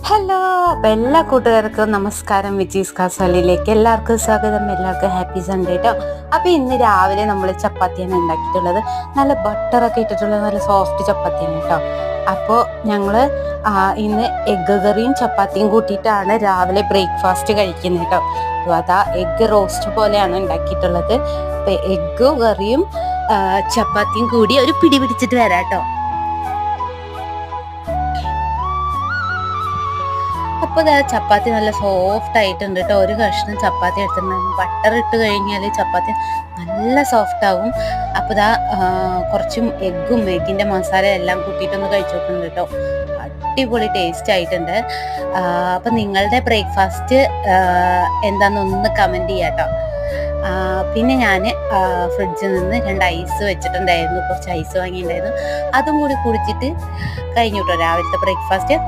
Hello, അപ്പം എല്ലാ കൂട്ടുകാർക്കും നമസ്കാരം. വിജീസ് കാസോലിയിലേക്ക് എല്ലാവർക്കും സ്വാഗതം. എല്ലാവർക്കും ഹാപ്പി സൺഡേ കേട്ടോ. അപ്പം ഇന്ന് രാവിലെ നമ്മൾ ചപ്പാത്തിയാണ് ഉണ്ടാക്കിയിട്ടുള്ളത്. നല്ല ബട്ടറൊക്കെ ഇട്ടിട്ടുള്ള നല്ല സോഫ്റ്റ് ചപ്പാത്തിയാണ് കേട്ടോ. അപ്പോൾ ഞങ്ങൾ ഇന്ന് എഗ്ഗ് കറിയും ചപ്പാത്തിയും കൂട്ടിയിട്ടാണ് രാവിലെ ബ്രേക്ക്ഫാസ്റ്റ് കഴിക്കുന്നത് കേട്ടോ. അപ്പോൾ അതാ എഗ്ഗ് റോസ്റ്റ് പോലെയാണ് ഉണ്ടാക്കിയിട്ടുള്ളത്. അപ്പോൾ എഗ്ഗ് കറിയും ചപ്പാത്തിയും കൂടി ഒരു പിടി പിടിച്ചിട്ട് വരാം കേട്ടോ. അപ്പോൾ ചപ്പാത്തി നല്ല സോഫ്റ്റ് ആയിട്ടുണ്ട് കേട്ടോ. ഒരു കഷ്ണം ചപ്പാത്തി എടുത്തിട്ടുണ്ടായിരുന്നു. ബട്ടർ ഇട്ട് കഴിഞ്ഞാൽ ചപ്പാത്തി നല്ല സോഫ്റ്റ് ആവും. അപ്പോൾ കുറച്ചും എഗ്ഗിൻ്റെ മസാല എല്ലാം കൂട്ടിയിട്ടൊന്ന് കഴിച്ചു നോക്കുന്നുണ്ട് കേട്ടോ. അടിപൊളി ടേസ്റ്റ് ആയിട്ടുണ്ട്. അപ്പം നിങ്ങളുടെ ബ്രേക്ക്ഫാസ്റ്റ് എന്താണെന്നൊന്ന് കമൻറ്റ് ചെയ്യാം കേട്ടോ. പിന്നെ ഞാൻ ഫ്രിഡ്ജിൽ നിന്ന് 2 ഐസ് വെച്ചിട്ടുണ്ടായിരുന്നു. കുറച്ച് ഐസ് വാങ്ങിയിട്ടുണ്ടായിരുന്നു. അതും കൂടി കുടിച്ചിട്ട് കഴിഞ്ഞു കേട്ടോ രാവിലത്തെ ബ്രേക്ക്ഫാസ്റ്റ്. അപ്പോൾ